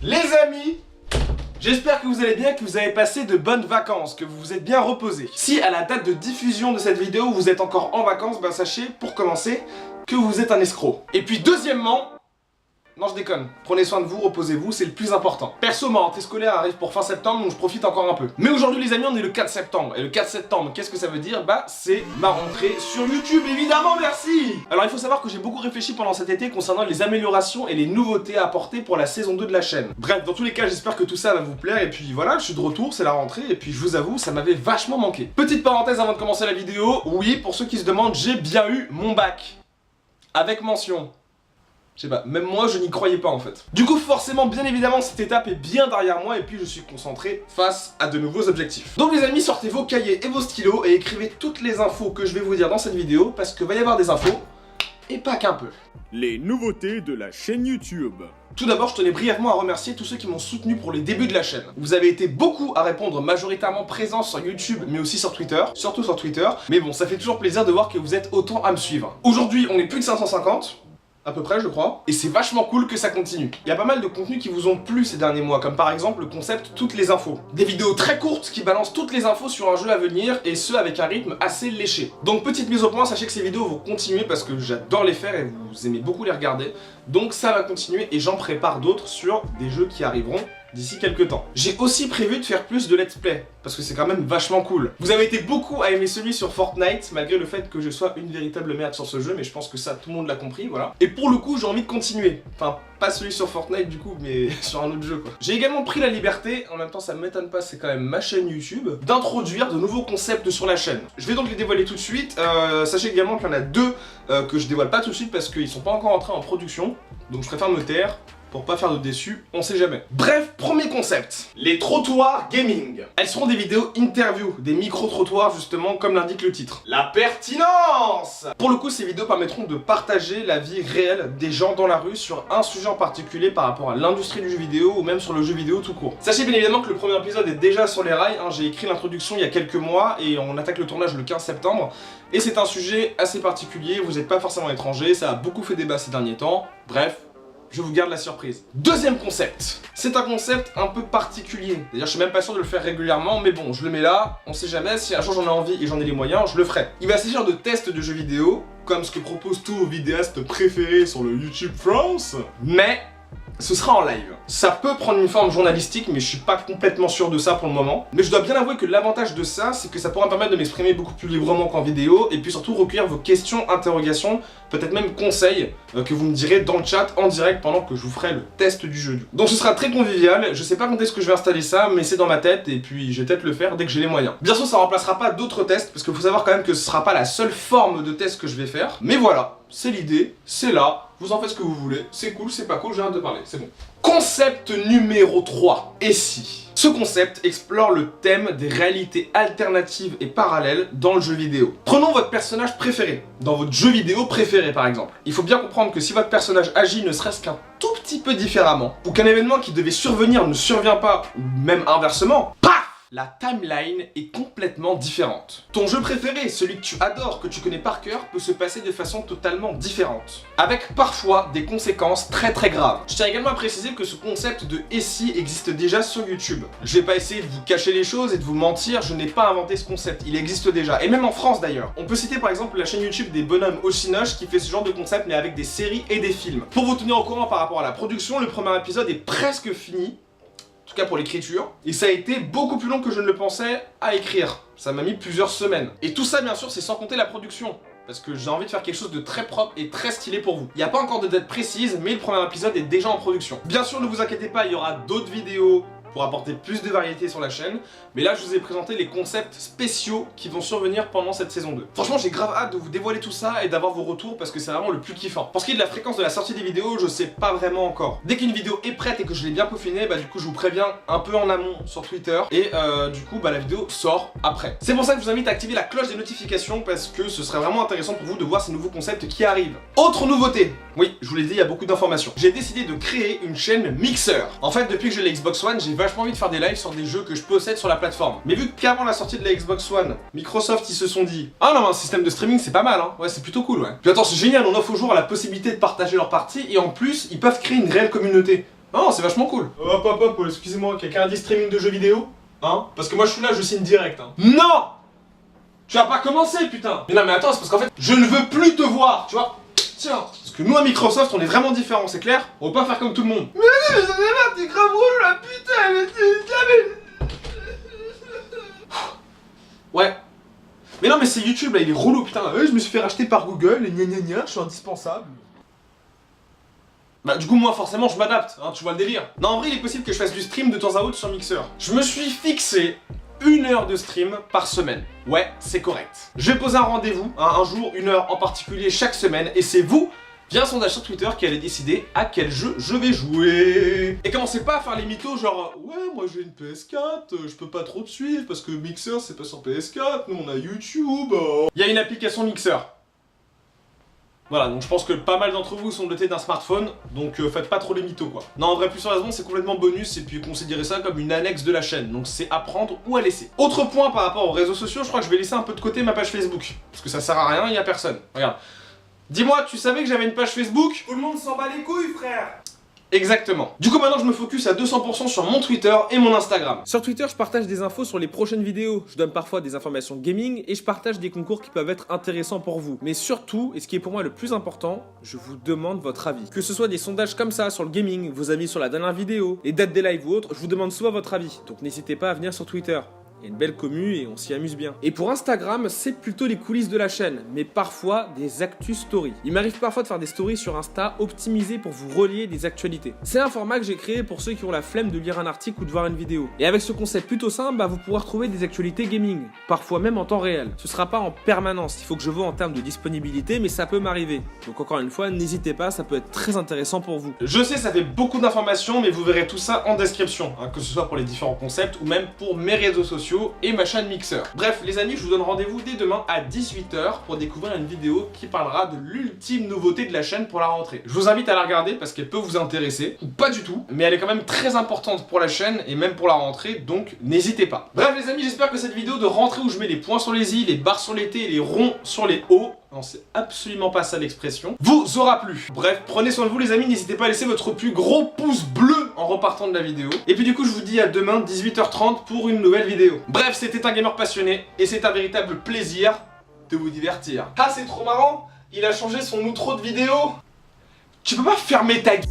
Les amis, j'espère que vous allez bien, que vous avez passé de bonnes vacances, que vous vous êtes bien reposés. Si à la date de diffusion de cette vidéo, vous êtes encore en vacances, bah sachez, pour commencer, que vous êtes un escroc. Et puis deuxièmement, non je déconne, prenez soin de vous, reposez-vous, c'est le plus important. Perso, ma rentrée scolaire arrive pour fin septembre, donc je profite encore un peu. Mais aujourd'hui les amis, on est le 4 septembre, et le 4 septembre, qu'est-ce que ça veut dire? Bah c'est ma rentrée sur YouTube, évidemment, merci. Alors il faut savoir que j'ai beaucoup réfléchi pendant cet été concernant les améliorations et les nouveautés à apporter pour la saison 2 de la chaîne. Bref, dans tous les cas, j'espère que tout ça va vous plaire, et puis voilà, je suis de retour, c'est la rentrée, et puis je vous avoue, ça m'avait vachement manqué. Petite parenthèse avant de commencer la vidéo, oui, pour ceux qui se demandent, j'ai bien eu mon bac. Avec mention. Je sais pas, même moi je n'y croyais pas en fait. Du coup forcément, bien évidemment, cette étape est bien derrière moi et puis je suis concentré face à de nouveaux objectifs. Donc les amis, sortez vos cahiers et vos stylos et écrivez toutes les infos que je vais vous dire dans cette vidéo parce que va y avoir des infos, et pas qu'un peu. Les nouveautés de la chaîne YouTube. Tout d'abord, je tenais brièvement à remercier tous ceux qui m'ont soutenu pour les débuts de la chaîne. Vous avez été beaucoup à répondre, majoritairement présents sur YouTube, mais aussi sur Twitter, surtout sur Twitter. Mais bon, ça fait toujours plaisir de voir que vous êtes autant à me suivre. Aujourd'hui, on est plus de 550. À peu près je crois, et c'est vachement cool que ça continue. Il y a pas mal de contenus qui vous ont plu ces derniers mois, comme par exemple le concept toutes les infos. Des vidéos très courtes qui balancent toutes les infos sur un jeu à venir, et ce avec un rythme assez léché. Donc petite mise au point, sachez que ces vidéos vont continuer parce que j'adore les faire et vous aimez beaucoup les regarder. Donc ça va continuer et j'en prépare d'autres sur des jeux qui arriveront d'ici quelques temps. J'ai aussi prévu de faire plus de let's play, parce que c'est quand même vachement cool. Vous avez été beaucoup à aimer celui sur Fortnite, malgré le fait que je sois une véritable merde sur ce jeu, mais je pense que ça, tout le monde l'a compris, voilà. Et pour le coup, j'ai envie de continuer. Enfin, pas celui sur Fortnite du coup, mais sur un autre jeu quoi. J'ai également pris la liberté, en même temps ça m'étonne pas, c'est quand même ma chaîne YouTube, d'introduire de nouveaux concepts sur la chaîne. Je vais donc les dévoiler tout de suite. Sachez également qu'il y en a deux que je dévoile pas tout de suite parce qu'ils sont pas encore entrés en production, donc je préfère me taire. Pour pas faire de déçus, on sait jamais. Bref, premier concept, les trottoirs gaming. Elles seront des vidéos interview, des micro-trottoirs justement comme l'indique le titre. La pertinence. Pour le coup, ces vidéos permettront de partager la vie réelle des gens dans la rue sur un sujet en particulier par rapport à l'industrie du jeu vidéo ou même sur le jeu vidéo tout court. Sachez bien évidemment que le premier épisode est déjà sur les rails, hein. J'ai écrit l'introduction il y a quelques mois et on attaque le tournage le 15 septembre. Et c'est un sujet assez particulier, vous n'êtes pas forcément étranger, ça a beaucoup fait débat ces derniers temps, bref. Je vous garde la surprise. Deuxième concept. C'est un concept un peu particulier. D'ailleurs, je suis même pas sûr de le faire régulièrement, mais bon, je le mets là. On sait jamais, si un jour j'en ai envie et j'en ai les moyens, je le ferai. Il va s'agir de tests de jeux vidéo, comme ce que proposent tous vos vidéastes préférés sur le YouTube France. Mais ce sera en live. Ça peut prendre une forme journalistique, mais je suis pas complètement sûr de ça pour le moment. Mais je dois bien avouer que l'avantage de ça, c'est que ça pourra me permettre de m'exprimer beaucoup plus librement qu'en vidéo, et puis surtout recueillir vos questions, interrogations, peut-être même conseils, que vous me direz dans le chat, en direct, pendant que je vous ferai le test du jeu. Donc ce sera très convivial, je sais pas quand est-ce que je vais installer ça, mais c'est dans ma tête, et puis je vais peut-être le faire dès que j'ai les moyens. Bien sûr, ça remplacera pas d'autres tests, parce qu'il faut savoir quand même que ce sera pas la seule forme de test que je vais faire, mais voilà, c'est l'idée, c'est là. Vous en faites ce que vous voulez, c'est cool, c'est pas cool, j'ai hâte de parler, c'est bon. Concept numéro 3. Et si? Ce concept explore le thème des réalités alternatives et parallèles dans le jeu vidéo. Prenons votre personnage préféré, dans votre jeu vidéo préféré par exemple. Il faut bien comprendre que si votre personnage agit ne serait-ce qu'un tout petit peu différemment, ou qu'un événement qui devait survenir ne survient pas, ou même inversement, paf! La timeline est complètement différente. Ton jeu préféré, celui que tu adores, que tu connais par cœur, peut se passer de façon totalement différente. Avec parfois des conséquences très graves. Je tiens également à préciser que ce concept de « et si » existe déjà sur YouTube. Je vais pas essayer de vous cacher les choses et de vous mentir, je n'ai pas inventé ce concept, il existe déjà. Et même en France d'ailleurs. On peut citer par exemple la chaîne YouTube des bonhommes Oshinosh qui fait ce genre de concept mais avec des séries et des films. Pour vous tenir au courant par rapport à la production, le premier épisode est presque fini. En tout cas pour l'écriture, et ça a été beaucoup plus long que je ne le pensais à écrire. Ça m'a mis plusieurs semaines. Et tout ça bien sûr c'est sans compter la production, parce que j'ai envie de faire quelque chose de très propre et très stylé pour vous. Il n'y a pas encore de date précise, mais le premier épisode est déjà en production. Bien sûr ne vous inquiétez pas, il y aura d'autres vidéos pour apporter plus de variété sur la chaîne, mais là je vous ai présenté les concepts spéciaux qui vont survenir pendant cette saison 2. Franchement j'ai grave hâte de vous dévoiler tout ça et d'avoir vos retours parce que c'est vraiment le plus kiffant. Pour ce qui est de la fréquence de la sortie des vidéos, je sais pas vraiment encore. Dès qu'une vidéo est prête et que je l'ai bien peaufinée, bah du coup je vous préviens un peu en amont sur Twitter et du coup bah la vidéo sort après. C'est pour ça que je vous invite à activer la cloche des notifications parce que ce serait vraiment intéressant pour vous de voir ces nouveaux concepts qui arrivent. Autre nouveauté, oui je vous l'ai dit, il y a beaucoup d'informations. J'ai décidé de créer une chaîne Mixer. En fait depuis que j'ai la Xbox One, j'ai vachement envie de faire des lives sur des jeux que je possède sur la plateforme. Mais vu qu'avant la sortie de la Xbox One, Microsoft ils se sont dit ah non mais un système de streaming c'est pas mal hein, ouais c'est plutôt cool ouais. Puis attends c'est génial, on offre aux joueurs la possibilité de partager leur partie et en plus ils peuvent créer une réelle communauté. Non, c'est vachement cool. Hop, hop, hop, excusez-moi, quelqu'un a dit streaming de jeux vidéo? Hein? Parce que moi je suis là, je signe direct. Hein. Non! Tu vas pas commencer, putain! Mais non, mais attends, c'est parce qu'en fait, je ne veux plus te voir, tu vois? Tiens, parce que nous à Microsoft, on est vraiment différents, c'est clair? On va pas faire comme tout le monde. Mais j'en ai marre, t'es grave relou là, putain! Ouais. Mais non, mais c'est YouTube là, il est relou, putain. Je me suis fait racheter par Google, et gna gna gna, je suis indispensable. Bah du coup moi forcément je m'adapte, hein, tu vois le délire. Non en vrai il est possible que je fasse du stream de temps à autre sur Mixer. Je me suis fixé 1 heure de stream par semaine. Ouais, c'est correct. Je vais poser un rendez-vous, hein, un jour, 1 heure en particulier chaque semaine, et c'est vous, via un sondage sur Twitter, qui allez décider à quel jeu je vais jouer. Et commencez pas à faire les mythos genre ouais moi j'ai une PS4, je peux pas trop te suivre parce que Mixer c'est pas sur PS4, nous on a YouTube. Il y a une application Mixer. Voilà, donc je pense que pas mal d'entre vous sont dotés d'un smartphone, donc faites pas trop les mythos quoi. Non, en vrai, plus sérieusement, c'est complètement bonus et puis considérez ça comme une annexe de la chaîne, donc c'est à prendre ou à laisser. Autre point par rapport aux réseaux sociaux, je crois que je vais laisser un peu de côté ma page Facebook, parce que ça sert à rien, il y a personne. Regarde. Dis-moi, tu savais que j'avais une page Facebook? Tout le monde s'en bat les couilles, frère! Exactement. Du coup maintenant je me focus à 200% sur mon Twitter et mon Instagram. Sur Twitter, je partage des infos sur les prochaines vidéos. Je donne parfois des informations gaming et je partage des concours qui peuvent être intéressants pour vous. Mais surtout, et ce qui est pour moi le plus important, je vous demande votre avis. Que ce soit des sondages comme ça sur le gaming, vos avis sur la dernière vidéo, les dates des lives ou autres, je vous demande souvent votre avis. Donc n'hésitez pas à venir sur Twitter. Il y a une belle commu et on s'y amuse bien. Et pour Instagram, c'est plutôt les coulisses de la chaîne, mais parfois des actus stories. Il m'arrive parfois de faire des stories sur Insta optimisées pour vous relier des actualités. C'est un format que j'ai créé pour ceux qui ont la flemme de lire un article ou de voir une vidéo. Et avec ce concept plutôt simple, vous pourrez retrouver des actualités gaming, parfois même en temps réel. Ce sera pas en permanence, il faut que je vois en termes de disponibilité, mais ça peut m'arriver. Donc encore une fois, n'hésitez pas, ça peut être très intéressant pour vous. Je sais, ça fait beaucoup d'informations, mais vous verrez tout ça en description, hein, que ce soit pour les différents concepts ou même pour mes réseaux sociaux et ma chaîne Mixer. Bref les amis, je vous donne rendez-vous dès demain à 18 h pour découvrir une vidéo qui parlera de l'ultime nouveauté de la chaîne pour la rentrée. Je vous invite à la regarder parce qu'elle peut vous intéresser, ou pas du tout, mais elle est quand même très importante pour la chaîne et même pour la rentrée, donc n'hésitez pas. Bref les amis, j'espère que cette vidéo de rentrée où je mets les points sur les i, les barres sur les t et les ronds sur les o, non c'est absolument pas ça l'expression, vous aura plu. Bref, prenez soin de vous les amis, n'hésitez pas à laisser votre plus gros pouce bleu en repartant de la vidéo. Et puis du coup je vous dis à demain 18 h 30 pour une nouvelle vidéo. Bref, c'était un gamer passionné et c'est un véritable plaisir de vous divertir. Ah c'est trop marrant, il a changé son outro de vidéo. Tu peux pas fermer ta gueule.